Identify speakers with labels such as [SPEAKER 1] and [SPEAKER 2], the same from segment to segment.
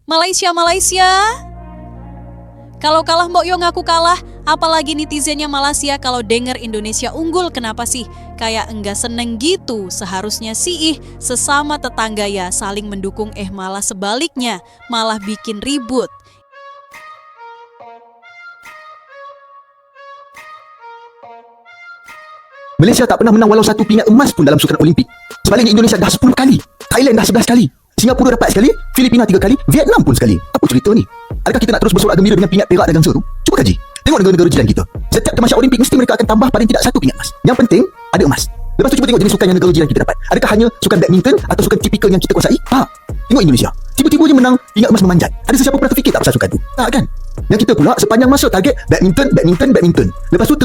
[SPEAKER 1] Malaysia, Malaysia. Kalau kalah mbok yo ngaku kalah, apalagi netizennya Malaysia kalau denger Indonesia unggul, kenapa sih? Kayak enggak seneng gitu, seharusnya sih sesama tetangga ya saling mendukung, malah sebaliknya, malah bikin ribut.
[SPEAKER 2] Malaysia tak pernah menang walau satu pingat emas pun dalam sukan Olimpik. Sebaliknya Indonesia dah 10 kali, Thailand dah 11 kali, Singapura dapat sekali, Filipina 3 kali, Vietnam pun sekali. Apa cerita ni? Adakah kita nak terus bersorak gembira dengan pingat perak dan gangsa tu? Cuba kaji. Tengok negara-negara jiran kita. Setiap temasya Olimpik mesti mereka akan tambah paling tidak satu pingat emas. Yang penting ada emas. Lepas tu cuba tengok jenis sukan yang negara jiran kita dapat. Adakah hanya sukan badminton atau sukan tipikal yang kita kuasai? Tak. Tengok Indonesia. Tiba-tiba je menang pingat emas memanjat. Ada sesiapa pernah terfikir tak pasal sukan tu? Tak kan? Yang kita pula sepanjang masa target badminton. Lepas tu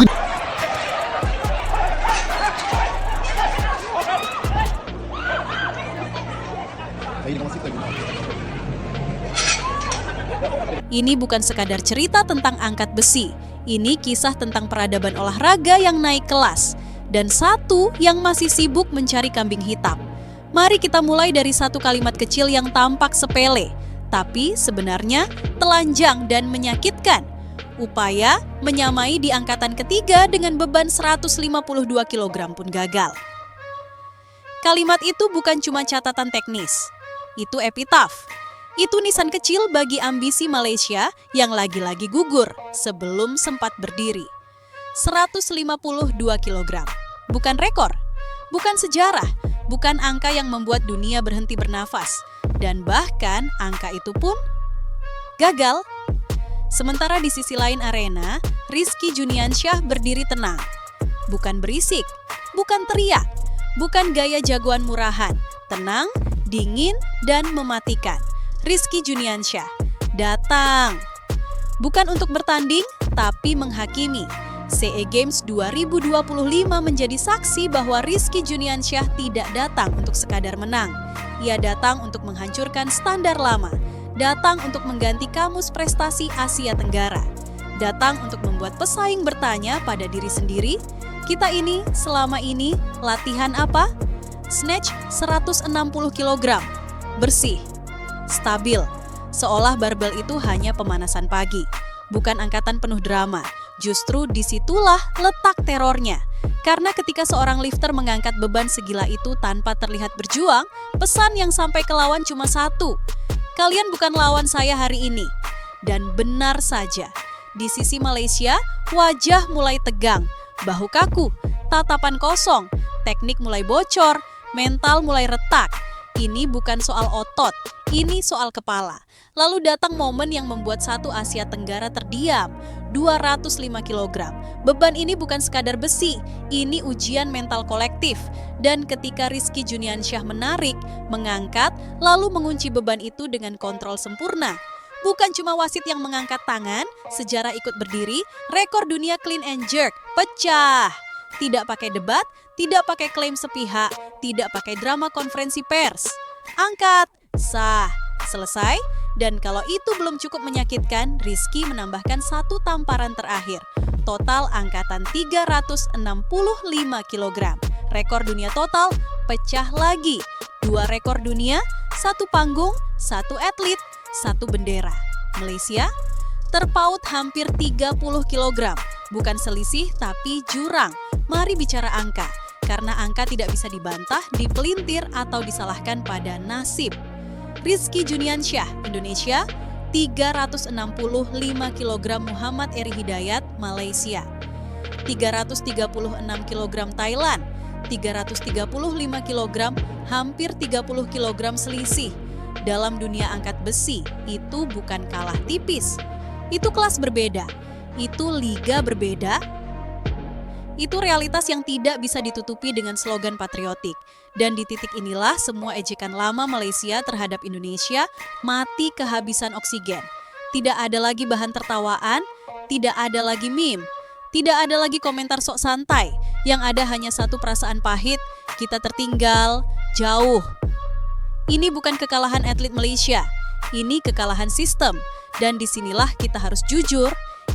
[SPEAKER 1] Ini bukan sekadar cerita tentang angkat besi. Ini kisah tentang peradaban olahraga yang naik kelas. Dan satu yang masih sibuk mencari kambing hitam. Mari kita mulai dari satu kalimat kecil yang tampak sepele, tapi sebenarnya telanjang dan menyakitkan. Upaya menyamai di angkatan ketiga dengan beban 152 kg pun gagal. Kalimat itu bukan cuma catatan teknis. Itu epitaf. Itu nisan kecil bagi ambisi Malaysia yang lagi-lagi gugur sebelum sempat berdiri. 152 kg. Bukan rekor, bukan sejarah, bukan angka yang membuat dunia berhenti bernafas. Dan bahkan angka itu pun gagal. Sementara di sisi lain arena, Rizky Juniansyah berdiri tenang. Bukan berisik, bukan teriak, bukan gaya jagoan murahan. Tenang, dingin, dan mematikan. Rizky Juniansyah datang. Bukan untuk bertanding, tapi menghakimi. SEA Games 2025 menjadi saksi bahwa Rizky Juniansyah tidak datang untuk sekadar menang. Ia datang untuk menghancurkan standar lama. Datang untuk mengganti kamus prestasi Asia Tenggara. Datang untuk membuat pesaing bertanya pada diri sendiri, kita ini selama ini latihan apa? Snatch 160 kg. Bersih. Stabil, seolah barbel itu hanya pemanasan pagi, bukan angkatan penuh drama. Justru disitulah letak terornya. Karena ketika seorang lifter mengangkat beban segila itu tanpa terlihat berjuang, pesan yang sampai ke lawan cuma satu. Kalian bukan lawan saya hari ini. Dan benar saja, di sisi Malaysia, wajah mulai tegang, bahu kaku, tatapan kosong, teknik mulai bocor, mental mulai retak. Ini bukan soal otot, ini soal kepala. Lalu datang momen yang membuat satu Asia Tenggara terdiam, 205 kg. Beban ini bukan sekadar besi, ini ujian mental kolektif. Dan ketika Rizky Juniansyah menarik, mengangkat, lalu mengunci beban itu dengan kontrol sempurna. Bukan cuma wasit yang mengangkat tangan, sejarah ikut berdiri, rekor dunia clean and jerk pecah. Tidak pakai debat, tidak pakai klaim sepihak, tidak pakai drama konferensi pers. Angkat, sah, selesai. Dan kalau itu belum cukup menyakitkan, Rizky menambahkan satu tamparan terakhir. Total angkatan 365 kg. Rekor dunia total pecah lagi. 2 rekor dunia, 1 panggung, 1 atlet, 1 bendera. Malaysia terpaut hampir 30 kg. Bukan selisih tapi jurang. Mari bicara angka, karena angka tidak bisa dibantah, dipelintir, atau disalahkan pada nasib. Rizky Juniansyah, Indonesia, 365 kg. Muhammad Eri Hidayat, Malaysia, 336 kg. Thailand, 335 kg, hampir 30 kg selisih. Dalam dunia angkat besi, itu bukan kalah tipis. Itu kelas berbeda, itu liga berbeda. Itu realitas yang tidak bisa ditutupi dengan slogan patriotik. Dan di titik inilah semua ejekan lama Malaysia terhadap Indonesia mati kehabisan oksigen. Tidak ada lagi bahan tertawaan, tidak ada lagi meme, tidak ada lagi komentar sok santai. Yang ada hanya satu perasaan pahit, kita tertinggal jauh. Ini bukan kekalahan atlet Malaysia, ini kekalahan sistem. Dan disinilah kita harus jujur.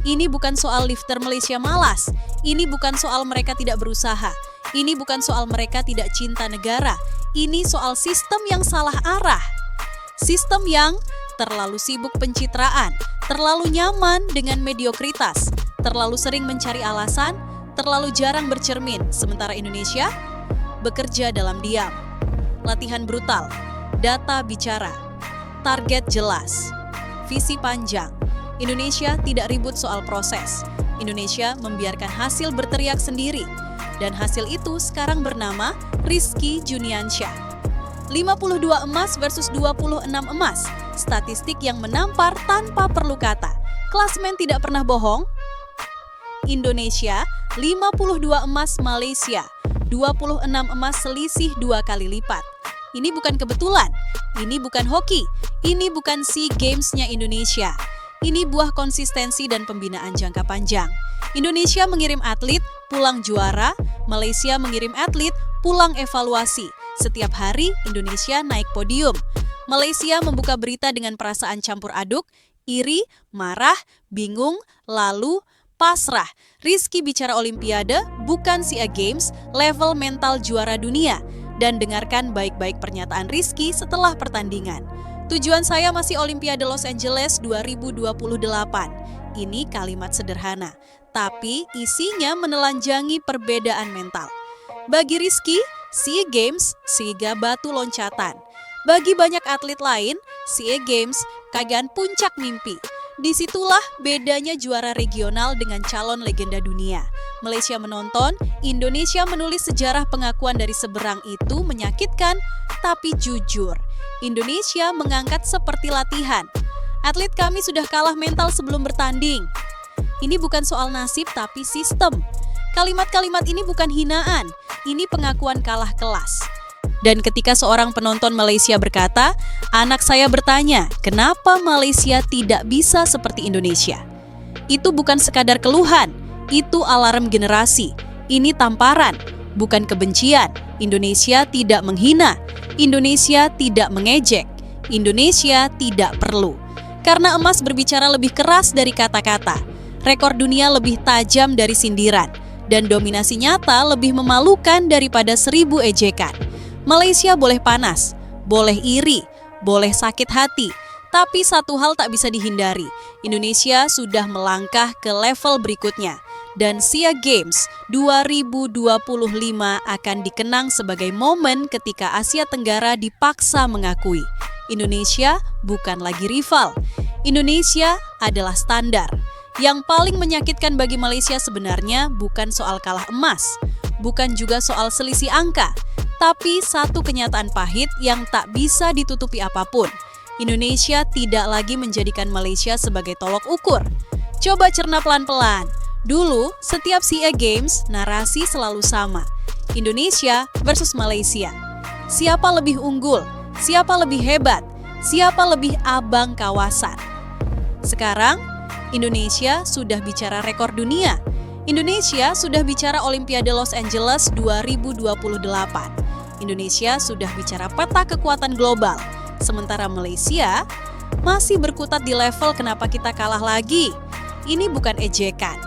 [SPEAKER 1] Ini bukan soal lifter Malaysia malas. Ini bukan soal mereka tidak berusaha. Ini bukan soal mereka tidak cinta negara. Ini soal sistem yang salah arah. Sistem yang terlalu sibuk pencitraan, terlalu nyaman dengan mediokritas, terlalu sering mencari alasan, terlalu jarang bercermin, sementara Indonesia bekerja dalam diam. Latihan brutal, data bicara, target jelas, visi panjang. Indonesia tidak ribut soal proses. Indonesia membiarkan hasil berteriak sendiri. Dan hasil itu sekarang bernama Rizky Juniansyah. 52 emas versus 26 emas. Statistik yang menampar tanpa perlu kata. Klasmen tidak pernah bohong. Indonesia 52 emas, Malaysia 26 emas, selisih 2 kali lipat. Ini bukan kebetulan, ini bukan hoki, ini bukan SEA Games-nya Indonesia. Ini buah konsistensi dan pembinaan jangka panjang. Indonesia mengirim atlet, pulang juara. Malaysia mengirim atlet, pulang evaluasi. Setiap hari Indonesia naik podium. Malaysia membuka berita dengan perasaan campur aduk, iri, marah, bingung, lalu pasrah. Rizky bicara Olimpiade, bukan SEA Games, level mental juara dunia. Dan dengarkan baik-baik pernyataan Rizky setelah pertandingan. Tujuan saya masih Olimpiade Los Angeles 2028. Ini kalimat sederhana, tapi isinya menelanjangi perbedaan mental. Bagi Rizky, SEA Games siga batu loncatan. Bagi banyak atlet lain, SEA Games kagan puncak mimpi. Disitulah bedanya juara regional dengan calon legenda dunia. Malaysia menonton, Indonesia menulis sejarah. Pengakuan dari seberang itu menyakitkan, tapi jujur. Indonesia mengangkat seperti latihan. Atlet kami sudah kalah mental sebelum bertanding. Ini bukan soal nasib, tapi sistem. Kalimat-kalimat ini bukan hinaan, ini pengakuan kalah kelas. Dan ketika seorang penonton Malaysia berkata, anak saya bertanya, kenapa Malaysia tidak bisa seperti Indonesia? Itu bukan sekadar keluhan, itu alarm generasi. Ini tamparan, bukan kebencian. Indonesia tidak menghina, Indonesia tidak mengejek, Indonesia tidak perlu. Karena emas berbicara lebih keras dari kata-kata, rekor dunia lebih tajam dari sindiran, dan dominasi nyata lebih memalukan daripada 1000 ejekan. Malaysia boleh panas, boleh iri, boleh sakit hati, tapi satu hal tak bisa dihindari, Indonesia sudah melangkah ke level berikutnya. Dan SEA Games 2025 akan dikenang sebagai momen ketika Asia Tenggara dipaksa mengakui Indonesia bukan lagi rival. Indonesia adalah standar. Yang paling menyakitkan bagi Malaysia sebenarnya bukan soal kalah emas, bukan juga soal selisih angka, tapi satu kenyataan pahit yang tak bisa ditutupi apapun. Indonesia tidak lagi menjadikan Malaysia sebagai tolok ukur. Coba cerna pelan-pelan. Dulu, setiap SEA Games, narasi selalu sama. Indonesia versus Malaysia. Siapa lebih unggul? Siapa lebih hebat? Siapa lebih abang kawasan? Sekarang, Indonesia sudah bicara rekor dunia. Indonesia sudah bicara Olimpiade Los Angeles 2028. Indonesia sudah bicara peta kekuatan global. Sementara Malaysia masih berkutat di level kenapa kita kalah lagi. Ini bukan ejekan.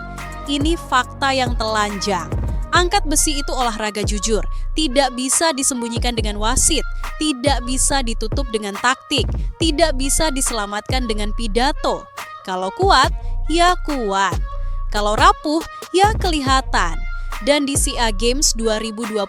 [SPEAKER 1] Ini fakta yang telanjang. Angkat besi itu olahraga jujur, tidak bisa disembunyikan dengan wasit, tidak bisa ditutup dengan taktik, tidak bisa diselamatkan dengan pidato. Kalau kuat, ya kuat. Kalau rapuh, ya kelihatan. Dan di SEA Games 2025,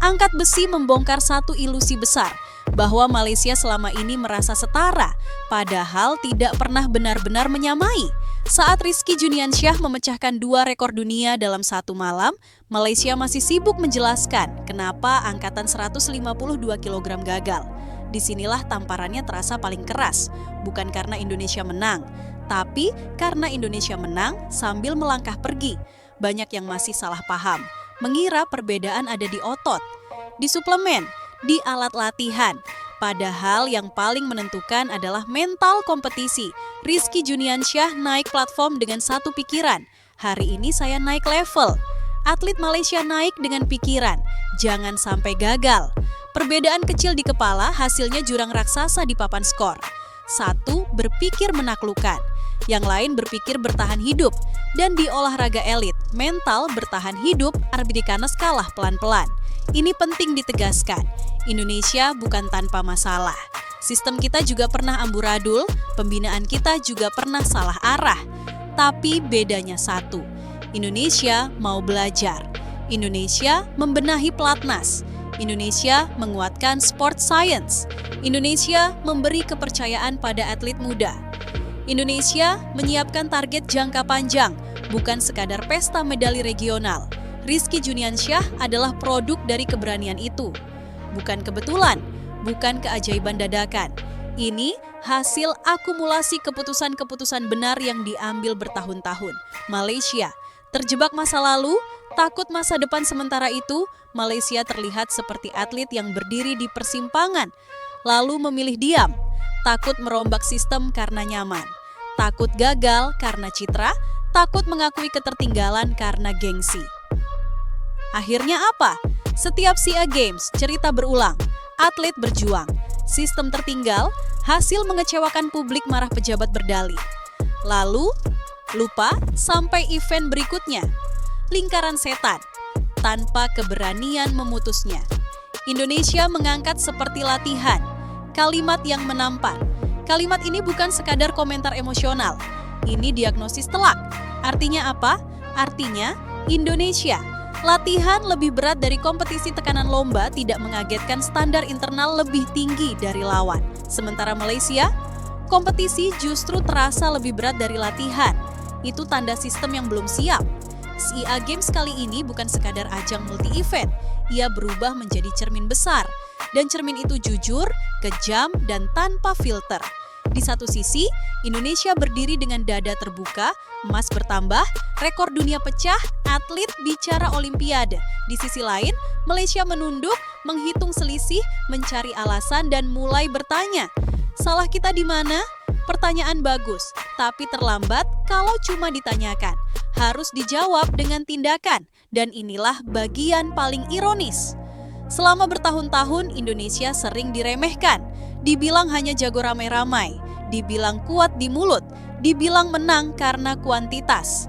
[SPEAKER 1] angkat besi membongkar satu ilusi besar, bahwa Malaysia selama ini merasa setara, padahal tidak pernah benar-benar menyamai. Saat Rizky Juniansyah memecahkan 2 rekor dunia dalam satu malam, Malaysia masih sibuk menjelaskan kenapa angkatan 152 kg gagal. Disinilah tamparannya terasa paling keras, bukan karena Indonesia menang, tapi karena Indonesia menang sambil melangkah pergi. Banyak yang masih salah paham, mengira perbedaan ada di otot, di suplemen, di alat latihan. Padahal yang paling menentukan adalah mental kompetisi. Rizky Juniansyah naik platform dengan satu pikiran. Hari ini saya naik level. Atlet Malaysia naik dengan pikiran, jangan sampai gagal. Perbedaan kecil di kepala hasilnya jurang raksasa di papan skor. Satu berpikir menaklukkan, yang lain berpikir bertahan hidup. Dan di olahraga elit, mental bertahan hidup Arbitikanes kalah pelan-pelan. Ini penting ditegaskan, Indonesia bukan tanpa masalah. Sistem kita juga pernah amburadul, pembinaan kita juga pernah salah arah. Tapi bedanya satu, Indonesia mau belajar. Indonesia membenahi pelatnas. Indonesia menguatkan sport science. Indonesia memberi kepercayaan pada atlet muda. Indonesia menyiapkan target jangka panjang, bukan sekadar pesta medali regional. Rizky Juniansyah adalah produk dari keberanian itu. Bukan kebetulan, bukan keajaiban dadakan. Ini hasil akumulasi keputusan-keputusan benar yang diambil bertahun-tahun. Malaysia terjebak masa lalu, takut masa depan. Sementara itu, Malaysia terlihat seperti atlet yang berdiri di persimpangan, lalu memilih diam, takut merombak sistem karena nyaman, takut gagal karena citra, takut mengakui ketertinggalan karena gengsi. Akhirnya apa? Setiap SEA Games, cerita berulang, atlet berjuang, sistem tertinggal, hasil mengecewakan publik, marah pejabat berdalih. Lalu, lupa sampai event berikutnya. Lingkaran setan, tanpa keberanian memutusnya. Indonesia mengangkat seperti latihan, kalimat yang menampar. Kalimat ini bukan sekadar komentar emosional, ini diagnosis telak. Artinya apa? Artinya Indonesia, latihan lebih berat dari kompetisi, tekanan lomba tidak mengagetkan, standar internal lebih tinggi dari lawan. Sementara Malaysia, kompetisi justru terasa lebih berat dari latihan. Itu tanda sistem yang belum siap. SEA Games kali ini bukan sekadar ajang multi-event, ia berubah menjadi cermin besar. Dan cermin itu jujur, kejam, dan tanpa filter. Di satu sisi, Indonesia berdiri dengan dada terbuka, emas bertambah, rekor dunia pecah, atlet bicara olimpiade. Di sisi lain, Malaysia menunduk, menghitung selisih, mencari alasan, dan mulai bertanya, salah kita di mana? Pertanyaan bagus, tapi terlambat kalau cuma ditanyakan. Harus dijawab dengan tindakan, dan inilah bagian paling ironis. Selama bertahun-tahun, Indonesia sering diremehkan. Dibilang hanya jago ramai-ramai, dibilang kuat di mulut, dibilang menang karena kuantitas.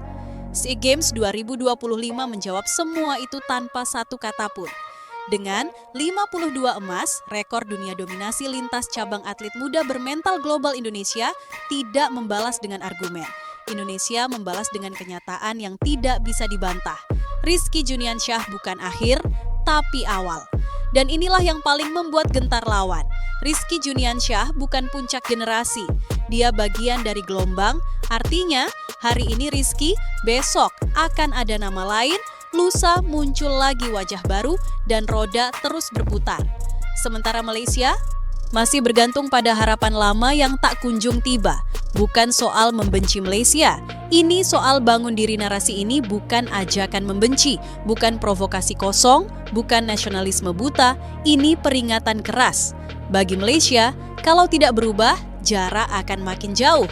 [SPEAKER 1] SEA Games 2025 menjawab semua itu tanpa satu kata pun. Dengan 52 emas, rekor dunia dominasi lintas cabang atlet muda bermental global, Indonesia tidak membalas dengan argumen. Indonesia membalas dengan kenyataan yang tidak bisa dibantah. Rizky Juniansyah bukan akhir, tapi awal. Dan inilah yang paling membuat gentar lawan. Rizky Juniansyah bukan puncak generasi. Dia bagian dari gelombang, artinya hari ini Rizky, besok akan ada nama lain, lusa muncul lagi wajah baru, dan roda terus berputar. Sementara Malaysia masih bergantung pada harapan lama yang tak kunjung tiba. Bukan soal membenci Malaysia, ini soal bangun diri. Narasi ini bukan ajakan membenci, bukan provokasi kosong, bukan nasionalisme buta, ini peringatan keras. Bagi Malaysia, kalau tidak berubah, jarak akan makin jauh.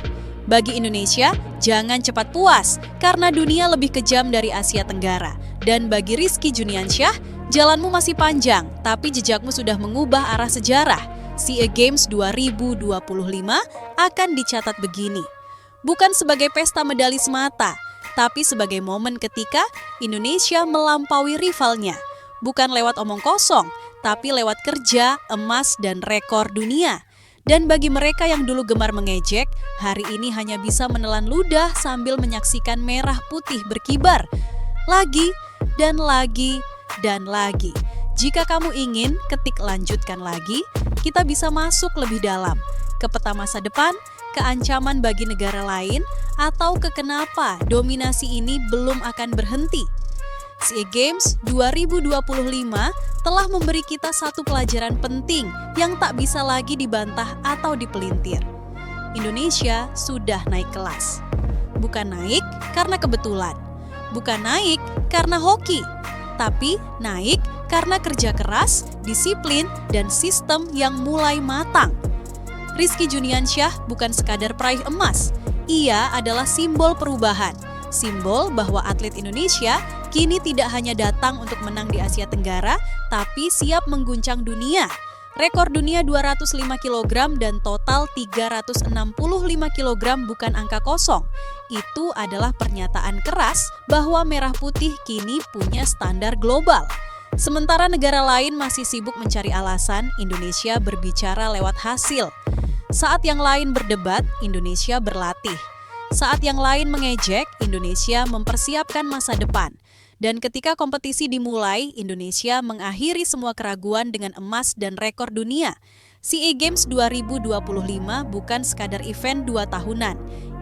[SPEAKER 1] Bagi Indonesia, jangan cepat puas, karena dunia lebih kejam dari Asia Tenggara. Dan bagi Rizky Juniansyah, jalanmu masih panjang, tapi jejakmu sudah mengubah arah sejarah. SEA Games 2025 akan dicatat begini. Bukan sebagai pesta medali semata, tapi sebagai momen ketika Indonesia melampaui rivalnya. Bukan lewat omong kosong, tapi lewat kerja, emas, dan rekor dunia. Dan bagi mereka yang dulu gemar mengejek, hari ini hanya bisa menelan ludah sambil menyaksikan merah putih berkibar. Lagi, dan lagi, dan lagi. Jika kamu ingin ketik lanjutkan lagi, kita bisa masuk lebih dalam ke peta masa depan, ke ancaman bagi negara lain, atau ke kenapa dominasi ini belum akan berhenti. SEA Games 2025 telah memberi kita satu pelajaran penting yang tak bisa lagi dibantah atau dipelintir. Indonesia sudah naik kelas. Bukan naik karena kebetulan, bukan naik karena hoki, tapi naik karena kerja keras, disiplin, dan sistem yang mulai matang. Rizky Juniansyah bukan sekadar peraih emas, ia adalah simbol perubahan. Simbol bahwa atlet Indonesia kini tidak hanya datang untuk menang di Asia Tenggara, tapi siap mengguncang dunia. Rekor dunia 205 kg dan total 365 kg bukan angka kosong. Itu adalah pernyataan keras bahwa merah putih kini punya standar global. Sementara negara lain masih sibuk mencari alasan, Indonesia berbicara lewat hasil. Saat yang lain berdebat, Indonesia berlatih. Saat yang lain mengejek, Indonesia mempersiapkan masa depan. Dan ketika kompetisi dimulai, Indonesia mengakhiri semua keraguan dengan emas dan rekor dunia. SEA Games 2025 bukan sekadar event 2 tahunan.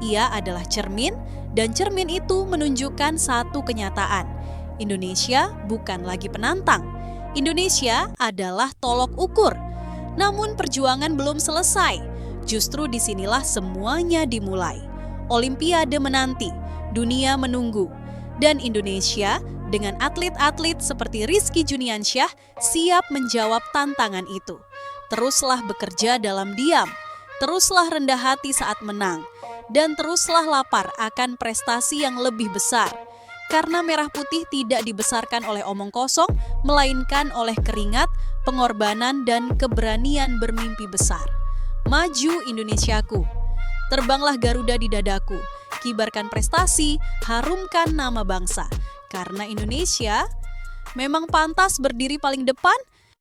[SPEAKER 1] Ia adalah cermin, dan cermin itu menunjukkan satu kenyataan. Indonesia bukan lagi penantang. Indonesia adalah tolok ukur. Namun perjuangan belum selesai. Justru disinilah semuanya dimulai. Olimpiade menanti, dunia menunggu. Dan Indonesia dengan atlet-atlet seperti Rizky Juniansyah siap menjawab tantangan itu. Teruslah bekerja dalam diam, teruslah rendah hati saat menang, dan teruslah lapar akan prestasi yang lebih besar. Karena merah putih tidak dibesarkan oleh omong kosong, melainkan oleh keringat, pengorbanan, dan keberanian bermimpi besar. Maju Indonesiaku, terbanglah Garuda di dadaku, kibarkan prestasi, harumkan nama bangsa. Karena Indonesia memang pantas berdiri paling depan